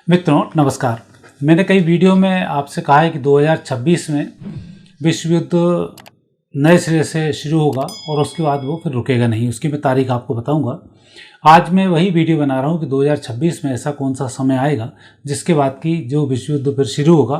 मित्रों नमस्कार। मैंने कई वीडियो में आपसे कहा है कि 2026 में विश्व युद्ध नए सिरे से शुरू होगा और उसके बाद वो फिर रुकेगा नहीं। उसकी मैं तारीख आपको बताऊंगा। आज मैं वही वीडियो बना रहा हूं कि 2026 में ऐसा कौन सा समय आएगा जिसके बाद की जो विश्व युद्ध फिर शुरू होगा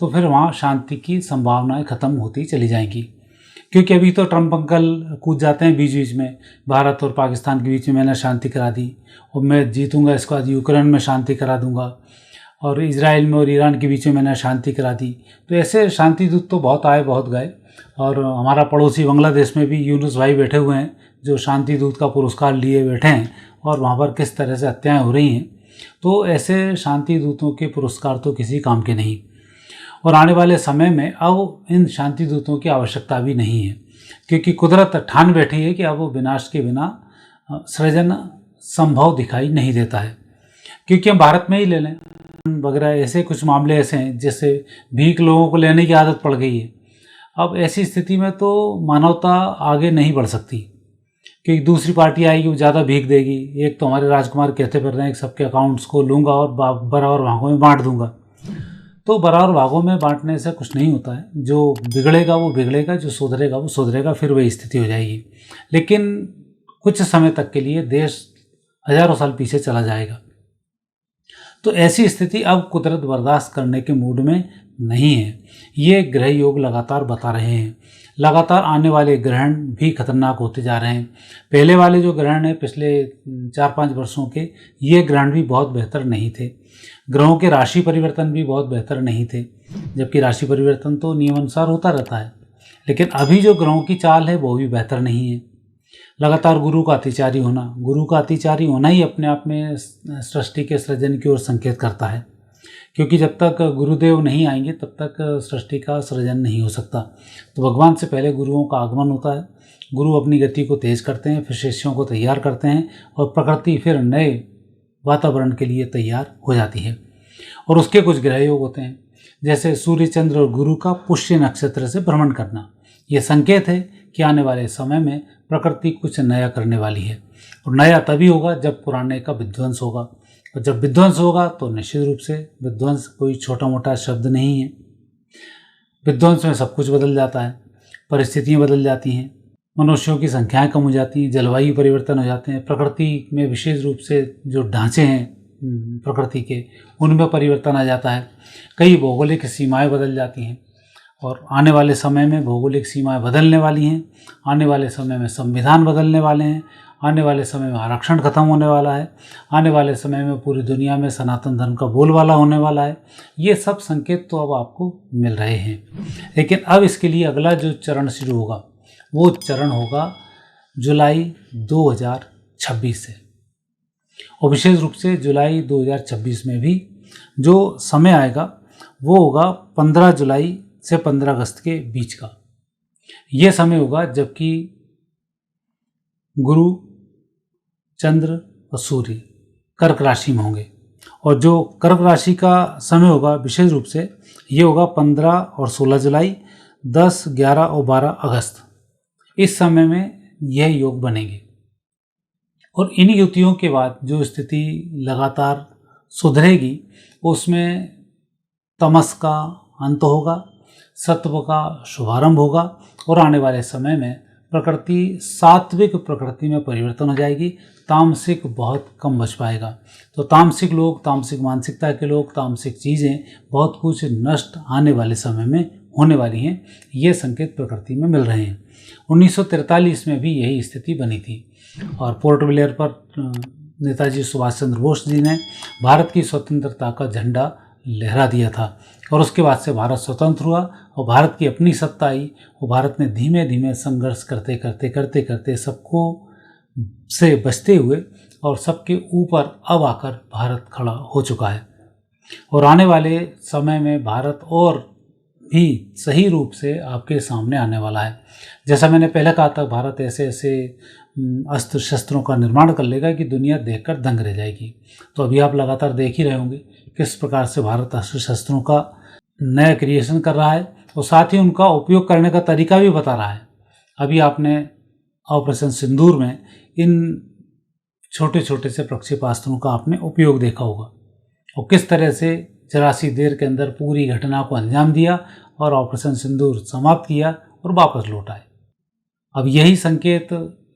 तो फिर वहाँ शांति की संभावनाएं ख़त्म होती चली जाएंगी। क्योंकि अभी तो ट्रंप अंकल कूद जाते हैं बीच बीच में, भारत और पाकिस्तान के बीच में मैंने शांति करा दी और मैं जीतूंगा, इसके बाद यूक्रेन में शांति करा दूंगा और इजराइल में और ईरान के बीच में मैंने शांति करा दी। तो ऐसे शांति दूत तो बहुत आए बहुत गए और हमारा पड़ोसी बांग्लादेश में भी यूनुस भाई बैठे हुए हैं जो शांति दूत का पुरस्कार लिए बैठे हैं और वहाँ पर किस तरह से हत्याएँ हो रही हैं। तो ऐसे शांति दूतों के पुरस्कार तो किसी काम के नहीं और आने वाले समय में अब इन शांति दूतों की आवश्यकता भी नहीं है क्योंकि कुदरत ठान बैठी है कि अब वो विनाश के बिना सृजन संभव दिखाई नहीं देता है। क्योंकि हम भारत में ही ले लें वगैरह, ऐसे कुछ मामले ऐसे हैं जैसे भीख लोगों को लेने की आदत पड़ गई है। अब ऐसी स्थिति में तो मानवता आगे नहीं बढ़ सकती क्योंकि दूसरी पार्टी आएगी वो ज़्यादा भीख देगी। एक तो हमारे राजकुमार कहते फिर रहे हैं कि सबके अकाउंट्स को लूँगा और बराबर भागों में बांट दूंगा। तो बराबर भागों में बांटने से कुछ नहीं होता है। जो बिगड़ेगा वो बिगड़ेगा, जो सुधरेगा वो सुधरेगा, फिर वही स्थिति हो जाएगी। लेकिन कुछ समय तक के लिए देश हजारों साल पीछे चला जाएगा। तो ऐसी स्थिति अब कुदरत बर्दाश्त करने के मूड में नहीं है। ये ग्रह योग लगातार बता रहे हैं। लगातार आने वाले ग्रहण भी खतरनाक होते जा रहे हैं। पहले वाले जो ग्रहण है पिछले 4-5 वर्षों के, ये ग्रहण भी बहुत बेहतर नहीं थे। ग्रहों के राशि परिवर्तन भी बहुत बेहतर नहीं थे, जबकि राशि परिवर्तन तो नियमानुसार होता रहता है। लेकिन अभी जो ग्रहों की चाल है वो भी बेहतर नहीं है। लगातार गुरु का अतिचारी होना ही अपने आप में सृष्टि के सृजन की ओर संकेत करता है क्योंकि जब तक गुरुदेव नहीं आएंगे तब तक सृष्टि का सृजन नहीं हो सकता। तो भगवान से पहले गुरुओं का आगमन होता है। गुरु अपनी गति को तेज करते हैं, फिर शिष्यों को तैयार करते हैं और प्रकृति फिर नए वातावरण के लिए तैयार हो जाती है। और उसके कुछ ग्रह योग होते हैं जैसे सूर्य, चंद्र और गुरु का पुष्य नक्षत्र से भ्रमण करना। ये संकेत है कि आने वाले समय में प्रकृति कुछ नया करने वाली है और नया तभी होगा जब पुराने का विध्वंस होगा। और जब विध्वंस होगा तो निश्चित रूप से विध्वंस कोई छोटा मोटा शब्द नहीं है। विध्वंस में सब कुछ बदल जाता है, परिस्थितियाँ बदल जाती हैं, मनुष्यों की संख्याएं कम हो जाती हैं, जलवायु परिवर्तन हो जाते हैं, प्रकृति में विशेष रूप से जो ढांचे हैं प्रकृति के उनमें परिवर्तन आ जाता है। कई भौगोलिक सीमाएं बदल जाती हैं और आने वाले समय में भौगोलिक सीमाएं बदलने वाली हैं। आने वाले समय में संविधान बदलने वाले हैं। आने वाले समय में आरक्षण खत्म होने वाला है। आने वाले समय में पूरी दुनिया में सनातन धर्म का बोलबाला होने वाला है। ये सब संकेत तो अब आपको मिल रहे हैं। लेकिन अब इसके लिए अगला जो चरण शुरू होगा वो चरण होगा जुलाई 2026 से और विशेष रूप से जुलाई 2026 में भी जो समय आएगा वो होगा 15 जुलाई से 15 अगस्त के बीच का। ये समय होगा जबकि गुरु, चंद्र और सूर्य कर्क राशि में होंगे और जो कर्क राशि का समय होगा विशेष रूप से ये होगा 15 और 16 जुलाई, 10, 11 और 12 अगस्त। इस समय में यह योग बनेंगे और इन युतियों के बाद जो स्थिति लगातार सुधरेगी उसमें तमस का अंत होगा, सत्व का शुभारंभ होगा और आने वाले समय में प्रकृति सात्विक प्रकृति में परिवर्तन हो जाएगी। तामसिक बहुत कम बच पाएगा। तो तामसिक लोग, तामसिक मानसिकता के लोग, तामसिक चीज़ें बहुत कुछ नष्ट आने वाले समय में होने वाली हैं। ये संकेत प्रकृति में मिल रहे हैं। 1943 में भी यही स्थिति बनी थी और पोर्ट ब्लेयर पर नेताजी सुभाष चंद्र बोस जी ने भारत की स्वतंत्रता का झंडा लहरा दिया था और उसके बाद से भारत स्वतंत्र हुआ और भारत की अपनी सत्ता आई और भारत ने धीमे धीमे संघर्ष करते सबको से बचते हुए और सबके ऊपर अब आकर भारत खड़ा हो चुका है। और आने वाले समय में भारत और भी सही रूप से आपके सामने आने वाला है। जैसा मैंने पहले कहा था, भारत ऐसे ऐसे अस्त्र शस्त्रों का निर्माण कर लेगा कि दुनिया देखकर दंग रह जाएगी। तो अभी आप लगातार देख ही रहे होंगे किस प्रकार से भारत अस्त्र शस्त्रों का नया क्रिएशन कर रहा है और साथ ही उनका उपयोग करने का तरीका भी बता रहा है। अभी आपने ऑपरेशन सिंदूर में इन छोटे छोटे से प्रक्षेपास्त्रों का आपने उपयोग देखा होगा और किस तरह से जरा सी देर के अंदर पूरी घटना को अंजाम दिया और ऑपरेशन सिंदूर समाप्त किया और वापस लौट आए। अब यही संकेत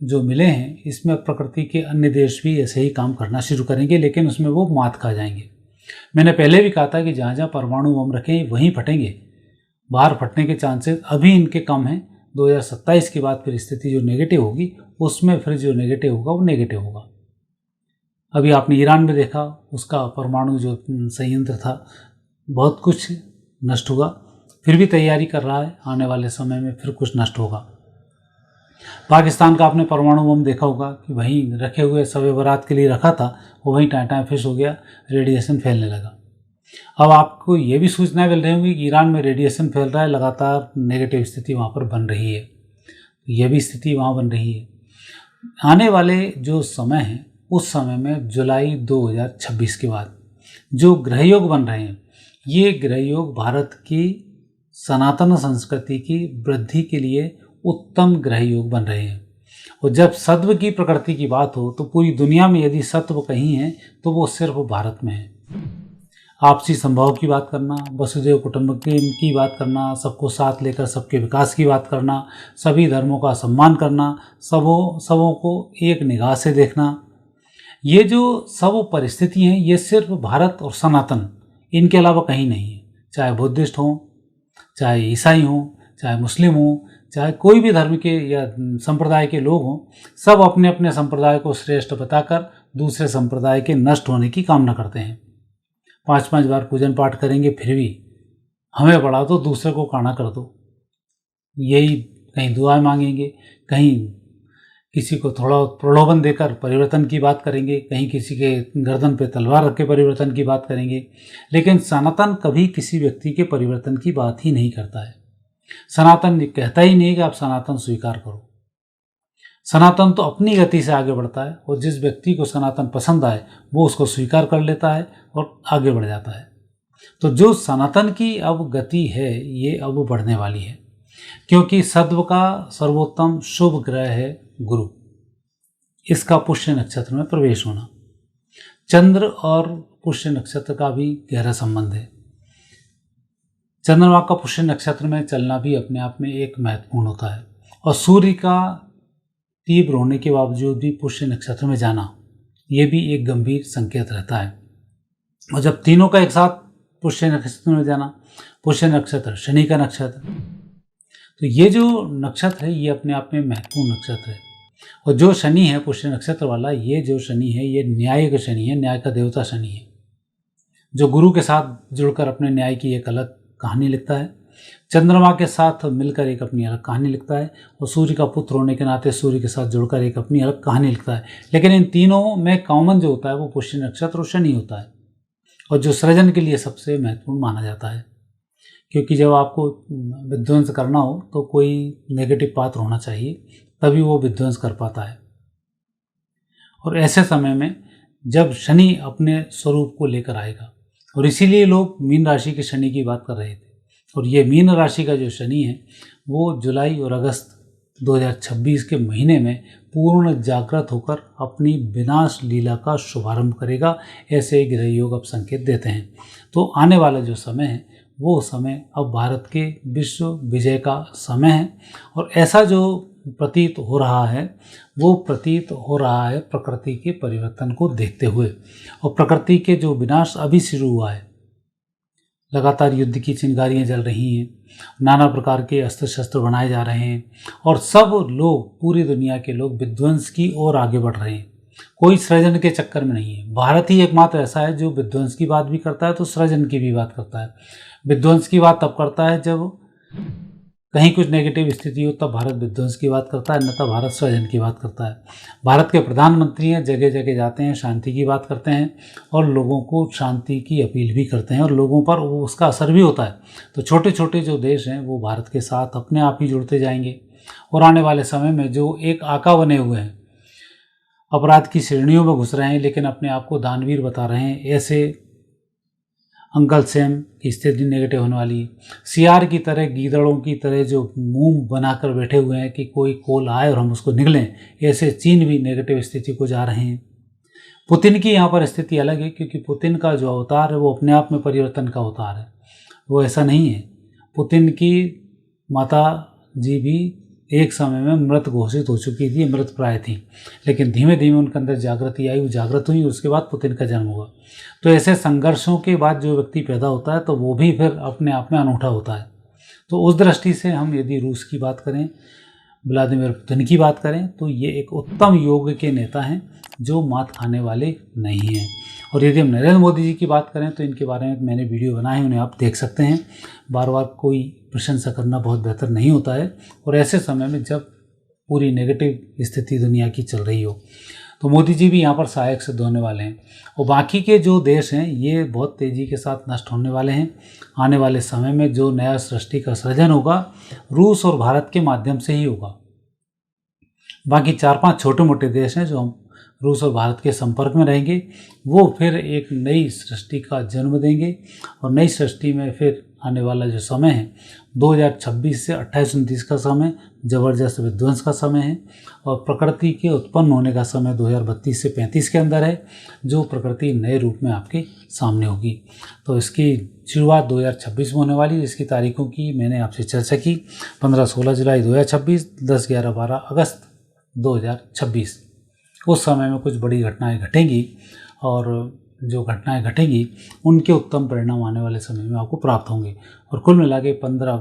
जो मिले हैं, इसमें प्रकृति के अन्य देश भी ऐसे ही काम करना शुरू करेंगे, लेकिन उसमें वो मात खा जाएंगे। मैंने पहले भी कहा था कि जहाँ जहाँ परमाणु बम रखें वहीं फटेंगे, बाहर फटने के चांसेस अभी इनके कम हैं। 2027 के बाद फिर स्थिति जो नेगेटिव होगी, उसमें फिर जो नेगेटिव होगा वो नेगेटिव होगा। अभी आपने ईरान में देखा, उसका परमाणु जो संयंत्र था, बहुत कुछ नष्ट हुआ, फिर भी तैयारी कर रहा है, आने वाले समय में फिर कुछ नष्ट होगा। पाकिस्तान का आपने परमाणु बम देखा होगा कि वहीं रखे हुए शब बारात के लिए रखा था, वो वहीं टाइम फिश हो गया, रेडिएशन फैलने लगा। अब आपको ये भी सूचनाएं मिल रही होंगी कि ईरान में रेडिएशन फैल रहा है, लगातार नेगेटिव स्थिति वहाँ पर बन रही है, ये भी स्थिति वहाँ बन रही है। आने वाले जो समय है, उस समय में जुलाई 2026 के बाद जो ग्रहयोग बन रहे हैं, ये ग्रहयोग भारत की सनातन संस्कृति की वृद्धि के लिए उत्तम ग्रहयोग बन रहे हैं। और जब सत्व की प्रकृति की बात हो, तो पूरी दुनिया में यदि सत्व कहीं है तो वो सिर्फ भारत में है। आपसी संभाव की बात करना, वसुधैव कुटुंबकम की बात करना, सबको साथ लेकर सबके विकास की बात करना, सभी धर्मों का सम्मान करना, सबों को एक निगाह से देखना, ये जो सब परिस्थिति हैं, ये सिर्फ भारत और सनातन, इनके अलावा कहीं नहीं है। चाहे बुद्धिस्ट हों, चाहे ईसाई हों, चाहे मुस्लिम हों, चाहे कोई भी धर्म के या संप्रदाय के लोग हों, सब अपने अपने संप्रदाय को श्रेष्ठ बताकर दूसरे संप्रदाय के नष्ट होने की कामना करते हैं। 5-5 बार पूजन पाठ करेंगे, फिर भी हमें बढ़ा दो, दूसरे को काना कर दो, यही कहीं दुआएं मांगेंगे, कहीं किसी को थोड़ा प्रलोभन देकर परिवर्तन की बात करेंगे, कहीं किसी के गर्दन पे तलवार रख के परिवर्तन की बात करेंगे। लेकिन सनातन कभी किसी व्यक्ति के परिवर्तन की बात ही नहीं करता है। सनातन कहता ही नहीं कि आप सनातन स्वीकार करो। सनातन तो अपनी गति से आगे बढ़ता है, और जिस व्यक्ति को सनातन पसंद आए वो उसको स्वीकार कर लेता है और आगे बढ़ जाता है। तो जो सनातन की अब गति है, ये अब बढ़ने वाली है, क्योंकि सत्व का सर्वोत्तम शुभ ग्रह है गुरु। इसका पुष्य नक्षत्र में प्रवेश होना, चंद्र और पुष्य नक्षत्र का भी गहरा संबंध है। चंद्रमा का पुष्य नक्षत्र में चलना भी अपने आप में एक महत्वपूर्ण होता है, और सूर्य का तीव्र होने के बावजूद भी पुष्य नक्षत्र में जाना, ये भी एक गंभीर संकेत रहता है। और जब तीनों का एक साथ पुष्य नक्षत्र में जाना, पुष्य नक्षत्र शनि का नक्षत्र, तो ये जो नक्षत्र है ये अपने आप में महत्वपूर्ण नक्षत्र है। और जो शनि है पुष्य नक्षत्र वाला, ये जो शनि है ये न्याय का शनि है, न्याय का देवता शनि है, जो गुरु के साथ जुड़कर अपने न्याय की एक अलग कहानी लिखता है, चंद्रमा के साथ मिलकर एक अपनी अलग कहानी लिखता है, और सूर्य का पुत्र होने के नाते सूर्य के साथ जुड़कर एक अपनी अलग कहानी लिखता है। लेकिन इन तीनों में कॉमन जो होता है वो पुष्य नक्षत्र और शनि होता है, और जो सृजन के लिए सबसे महत्वपूर्ण माना जाता है। क्योंकि जब आपको विध्वंस करना हो तो कोई नेगेटिव पात्र होना चाहिए, तभी वो विध्वंस कर पाता है। और ऐसे समय में जब शनि अपने स्वरूप को लेकर आएगा, और इसीलिए लोग मीन राशि के शनि की बात कर रहे थे, और ये मीन राशि का जो शनि है वो जुलाई और अगस्त 2026 के महीने में पूर्ण जागृत होकर अपनी विनाश लीला का शुभारंभ करेगा। ऐसे ग्रह योग अब संकेत देते हैं। तो आने वाला जो समय है वो समय अब भारत के विश्व विजय का समय है, और ऐसा जो प्रतीत हो रहा है वो प्रतीत हो रहा है प्रकृति के परिवर्तन को देखते हुए। और प्रकृति के जो विनाश अभी शुरू हुआ है, लगातार युद्ध की चिंगारियाँ जल रही हैं, नाना प्रकार के अस्त्र शस्त्र बनाए जा रहे हैं, और सब लोग, पूरी दुनिया के लोग विध्वंस की ओर आगे बढ़ रहे हैं। कोई सृजन के चक्कर में नहीं है। भारत ही एकमात्र ऐसा है जो विध्वंस की बात भी करता है तो सृजन की भी बात करता है। विध्वंस की बात तब करता है जब कहीं कुछ नेगेटिव स्थिति हो, तब भारत विध्वंस की बात करता है, अन्यथा भारत सृजन की बात करता है। भारत के प्रधानमंत्री हैं, जगह जगह जाते हैं, शांति की बात करते हैं और लोगों को शांति की अपील भी करते हैं, और लोगों पर वो उसका असर भी होता है। तो छोटे छोटे जो देश हैं वो भारत के साथ अपने आप ही जुड़ते जाएंगे, और आने वाले समय में जो एक आका बने हुए हैं, अपराध की श्रेणियों में घुस रहे हैं लेकिन अपने आप को दानवीर बता रहे हैं, ऐसे अंकल सैम की स्थिति नेगेटिव होने वाली है। सियार की तरह, गीदड़ों की तरह जो मुंह बनाकर बैठे हुए हैं कि कोई कोल आए और हम उसको निगलें, ऐसे चीन भी नेगेटिव स्थिति को जा रहे हैं। पुतिन की यहाँ पर स्थिति अलग है, क्योंकि पुतिन का जो अवतार है वो अपने आप में परिवर्तन का अवतार है। वो ऐसा नहीं है। पुतिन की माता जी भी एक समय में मृत घोषित हो चुकी थी, मृत प्राय थी, लेकिन धीमे धीमे उनके अंदर जागृति आई, वो जागृत हुई, उसके बाद पुतिन का जन्म हुआ। तो ऐसे संघर्षों के बाद जो व्यक्ति पैदा होता है तो वो भी फिर अपने आप में अनूठा होता है। तो उस दृष्टि से हम यदि रूस की बात करें, व्लादिमीर पुतिन की बात करें, तो ये एक उत्तम योग के नेता हैं जो मात खाने वाले नहीं हैं। और यदि हम नरेंद्र मोदी जी की बात करें तो इनके बारे में मैंने वीडियो बनाए हैं, उन्हें आप देख सकते हैं। बार बार कोई प्रशंसा करना बहुत बेहतर नहीं होता है, और ऐसे समय में जब पूरी नेगेटिव स्थिति दुनिया की चल रही हो, तो मोदी जी भी यहाँ पर सहायक सिद्ध होने वाले हैं। और बाकी के जो देश हैं ये बहुत तेज़ी के साथ नष्ट होने वाले हैं। आने वाले समय में जो नया सृष्टि का सृजन होगा रूस और भारत के माध्यम से ही होगा। बाकी 4-5 छोटे मोटे देश हैं जो हम रूस और भारत के संपर्क में रहेंगे, वो फिर एक नई सृष्टि का जन्म देंगे। और नई सृष्टि में फिर आने वाला जो समय है 2026 से 28-29 का समय ज़बरदस्त विध्वंस का समय है, और प्रकृति के उत्पन्न होने का समय 2032 से 35 के अंदर है, जो प्रकृति नए रूप में आपके सामने होगी। तो इसकी शुरुआत 2026 में होने वाली है। इसकी तारीखों की मैंने आपसे चर्चा की, 15-16 जुलाई 2026, 10-11-12 अगस्त 2026। उस समय में कुछ बड़ी घटनाएं घटेंगी, और जो घटनाएं घटेंगी उनके उत्तम परिणाम आने वाले समय में आपको प्राप्त होंगे। और कुल मिला के 15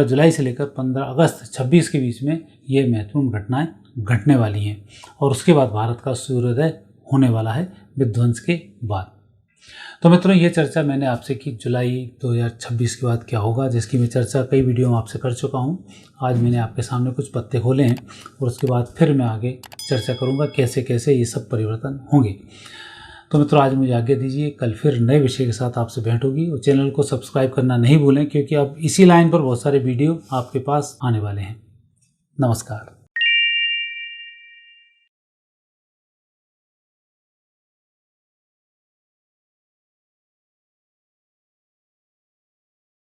जुलाई से लेकर 15 अगस्त 26 के बीच में ये महत्वपूर्ण घटनाएं घटने वाली हैं। और उसके बाद भारत का सूर्योदय होने वाला है विध्वंस के बाद। तो मित्रों, ये चर्चा मैंने आपसे की जुलाई 2026 के बाद क्या होगा, जिसकी मैं चर्चा कई वीडियो में आपसे कर चुका हूँ। आज मैंने आपके सामने कुछ पत्ते खोले हैं, और उसके बाद फिर मैं आगे चर्चा करूँगा कैसे कैसे ये सब परिवर्तन होंगे। तो मित्रों, आज मुझे आज्ञा दीजिए, कल फिर नए विषय के साथ आपसे भेंट होगी। और चैनल को सब्सक्राइब करना नहीं भूलें, क्योंकि अब इसी लाइन पर बहुत सारे वीडियो आपके पास आने वाले हैं। नमस्कार।